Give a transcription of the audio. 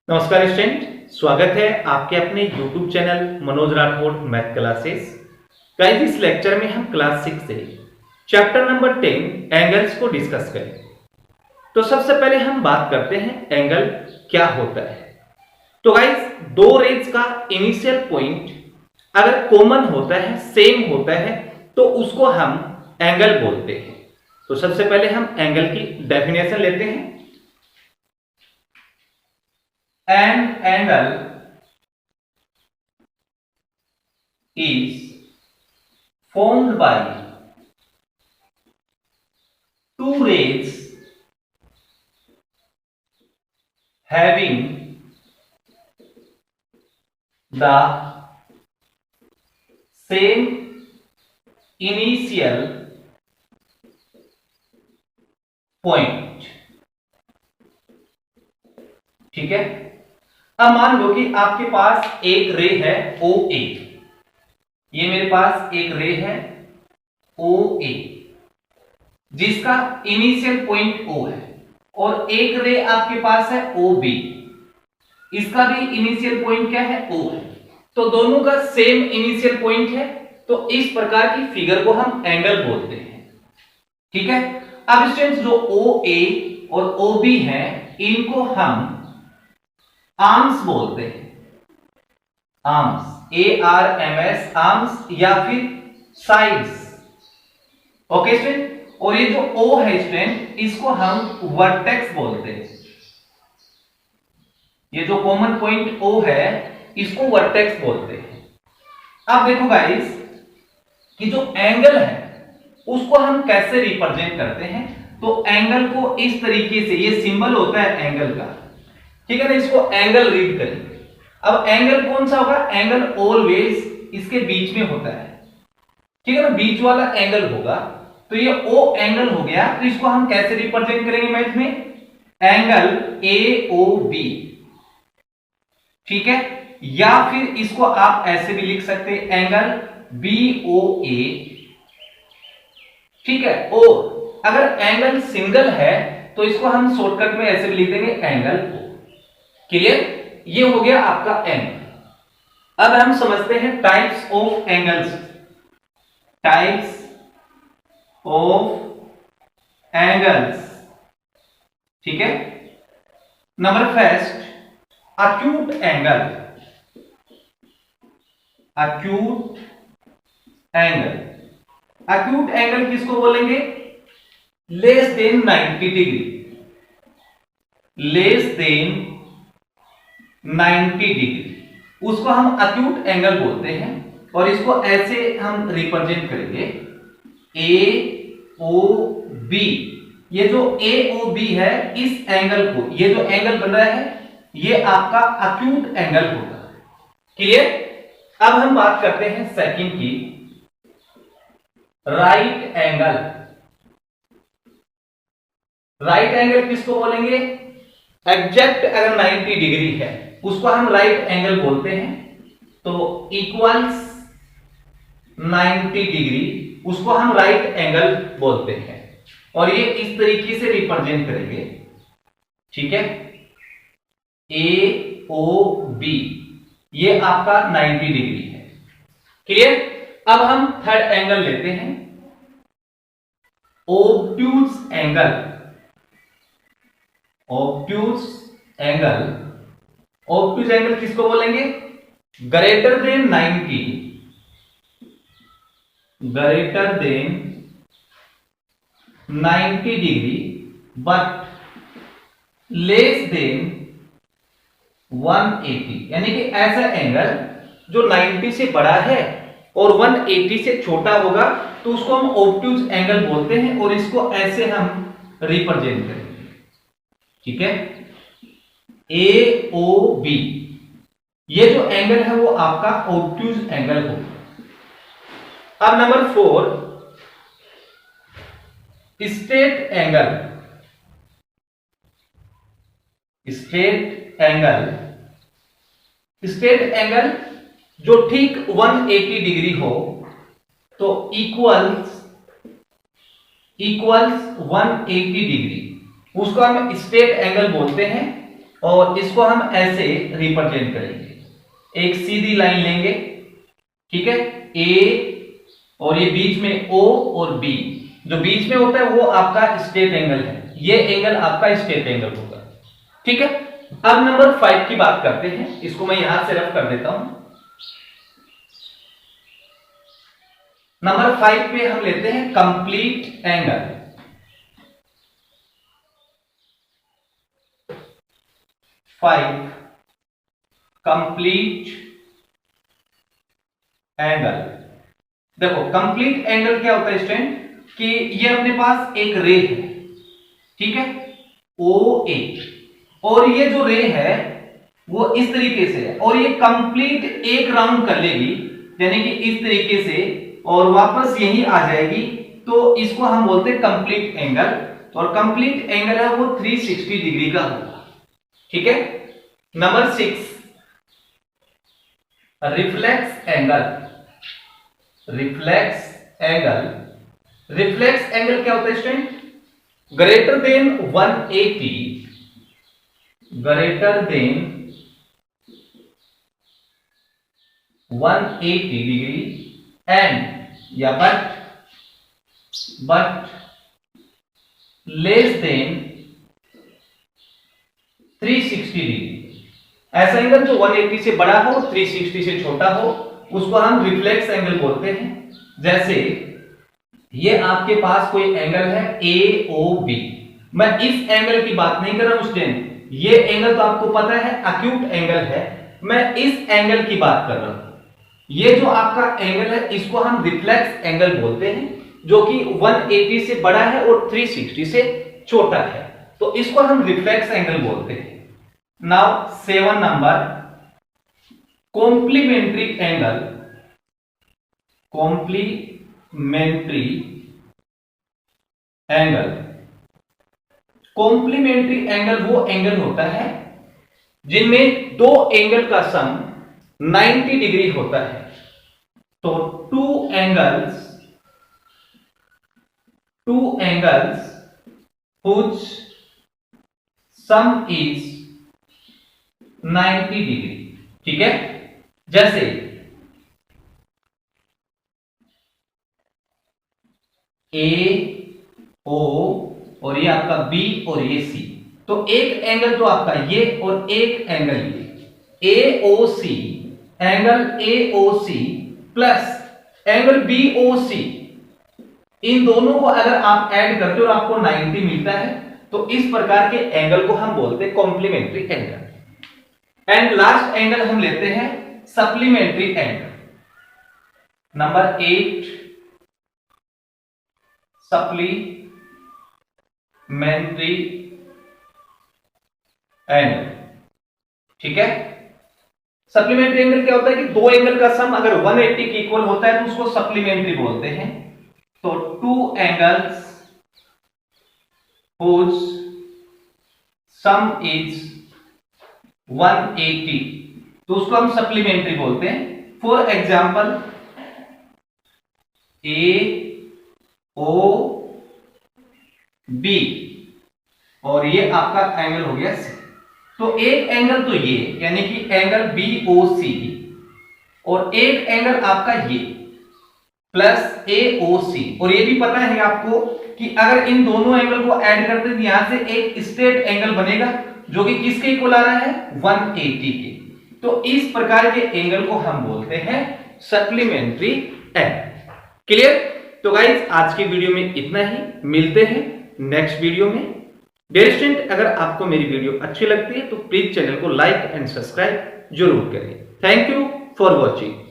नमस्कार स्टूडेंट, स्वागत है आपके अपने YouTube channel Manoj Rathore math classes. Guys, इस लेक्चर में हम क्लास 6 से चैप्टर नंबर 10 एंगल्स को डिस्कस करें। तो सबसे पहले हम बात करते हैं एंगल क्या होता है। तो गाइस, दो रेज का इनिशियल पॉइंट अगर कॉमन होता है, सेम होता है, तो उसको हम एंगल बोलते हैं। तो सबसे पहले हम एंगल की डेफिनेशन लेते हैं। An angle is formed by two rays having the same initial point। ठीक है, अब मान लो कि आपके पास एक रे है OA। ये मेरे पास एक रे है OA जिसका इनिशियल पॉइंट O है, और एक रे आपके पास है OB, इसका भी इनिशियल पॉइंट क्या है O है। तो दोनों का सेम इनिशियल पॉइंट है, तो इस प्रकार की फिगर को हम एंगल बोलते हैं। ठीक है, अब स्टूडेंट्स जो OA और OB हैं इनको हम आर्म्स बोलते हैं। आर्म्स, ARMS, आर्म्स या फिर साइड्स। ओके स्टूडेंट, और ये जो O है स्टूडेंट, इसको हम वर्टेक्स बोलते हैं। ये जो कॉमन पॉइंट O है इसको वर्टेक्स बोलते हैं। अब देखो गाइस कि जो एंगल है उसको हम कैसे रिप्रेजेंट करते हैं। तो एंगल को इस तरीके से, ये सिंबल होता है एंगल का, ठीक है ना, इसको एंगल रीड करेंगे। अब एंगल कौन सा होगा? एंगल ऑलवेज इसके बीच में होता है, ठीक है ना, बीच वाला एंगल होगा। तो ये O एंगल हो गया, तो इसको हम कैसे रिप्रेजेंट करेंगे मैथ में? एंगल AOB, ठीक है, या फिर इसको आप ऐसे भी लिख सकते हैं एंगल BOA, ठीक है। और अगर एंगल सिंगल है तो इसको हम शॉर्टकट में ऐसे भी लिख देंगे एंगल O। क्लियर? ये हो गया आपका एंगल। अब हम समझते हैं types of angles. Types of angles, ठीक है। Number first, acute angle. acute angle, acute angle किसको बोलेंगे? Less than 90 degree, less than 90 degree, उसको हम acute एंगल बोलते हैं। और इसको ऐसे हम रिप्रेजेंट करेंगे AOB। ये जो AOB है, इस एंगल को, ये जो एंगल बन रहा है ये आपका acute एंगल होगा। क्लियर? अब हम बात करते हैं सेकंड की, राइट एंगल। राइट एंगल किसको बोलेंगे? एग्जैक्ट अगर 90 डिग्री है उसको हम राइट एंगल बोलते हैं। तो इक्वल्स 90 डिग्री, उसको हम राइट एंगल बोलते हैं। और ये इस तरीके से रिप्रेजेंट करेंगे, ठीक है, AOB, ये आपका 90 डिग्री है। क्लियर? अब हम थर्ड एंगल लेते हैं, obtuse angle. Obtuse angle, obtuse angle किसको बोलेंगे? Greater than 90, greater than 90 degree but less than 180, यानी कि ऐसा एंगल जो 90 से बड़ा है और 180 से छोटा होगा तो उसको हम ऑब्ट्यूज एंगल बोलते हैं। और इसको ऐसे हम रिप्रेजेंट करेंगे, ठीक है, AOB। ये जो एंगल है वो आपका ऑब्ट्यूज एंगल होगा। अब number 4, straight angle. Straight angle, straight angle जो ठीक 180 डिग्री हो, तो इक्वल्स 180 डिग्री, उसको हम स्ट्रेट एंगल बोलते हैं। और इसको हम ऐसे रिप्रेजेंट करेंगे। एक सीधी लाइन लेंगे, ठीक है, ए और ये बीच में ओ और बी, जो बीच में होता है वो आपका स्ट्रेट एंगल है, ये एंगल आपका स्ट्रेट एंगल होगा, ठीक है। अब नंबर 5 की बात करते हैं, इसको मैं यहां से रफ कर देता हूं। नंबर 5 पे हम लेते हैं कंप्लीट एंगल। 5 complete angle. देखो कंप्लीट एंगल क्या होता है स्टूडेंट, कि ये अपने पास एक रे है, ठीक है, ओ ए, और ये जो रे है वो इस तरीके से है और ये कंप्लीट एक राउंड कर लेगी, यानी कि इस तरीके से, और वापस यही आ जाएगी, तो इसको हम बोलते हैं कंप्लीट एंगल। और कंप्लीट एंगल है वो 360 डिग्री का होगा, ठीक है। Number 6 reflex angle. Reflex angle, reflex angle क्या होता है student, greater than 180, greater than 180 degree and या बट लेस देन 360 डिग्री। ऐसा एंगल जो 180 से बड़ा हो, 360 से छोटा हो, उसको हम रिफ्लेक्स एंगल बोलते हैं। जैसे ये आपके पास कोई एंगल है ए ओ बी, मैं इस एंगल की बात नहीं कर रहा हूं स्टूडेंट, ये एंगल तो आपको पता है एक्यूट एंगल है, मैं इस एंगल की बात कर रहा हूं। ये जो आपका एंगल है इसको हम रिफ्लेक्स एंगल बोलते हैं, जो कि 180 से बड़ा है और 360 से छोटा है, तो इसको हम रिफ्लेक्स एंगल बोलते हैं। Now 7 number complementary angle. Complementary angle, complementary angle वो एंगल होता है जिनमें दो एंगल का सम 90 डिग्री होता है। तो two angles whose sum is 90 degree, ठीक है। जैसे ए ओ और ये आपका बी और ये सी, तो एक एंगल तो आपका ये और एक एंगल ये, A O C, angle A O C plus angle B O C, इन दोनों को अगर आप ऐड करते हो और आपको 90 मिलता है, तो इस प्रकार के एंगल को हम बोलते हैं complementary angle. And last angle हम लेते हैं supplementary angle. Number 8 supplementary angle, ठीक है। सप्लीमेंट्री एंगल क्या होता है कि दो एंगल का सम अगर 180 के इक्वल होता है तो उसको सप्लीमेंट्री बोलते हैं। तो two angles whose sum is 180, तो उसको हम सप्लीमेंट्री बोलते हैं। For example A O B और ये आपका एंगल हो गया सी, तो एक एंगल तो ये यानी कि एंगल बी ओ सी और एक एंगल आपका ये प्लस ए ओ सी, और ये भी पता है आपको कि अगर इन दोनों एंगल को ऐड करते हैं यहां से एक स्ट्रेट एंगल बनेगा जो कि किसके इक्वल आ रहा है 180 के। तो इस प्रकार के एंगल को हम बोलते हैं सप्लीमेंट्री एंगल। क्लियर? तो गाइस आज की वीडियो में इतना ही, मिलते हैं नेक्स्ट वीडियो में। डियर स्टूडेंट, अगर आपको मेरी वीडियो अच्छी लगती है तो प्लीज चैनल को लाइक एंड सब्सक्राइब जरूर करें। Thank you for watching.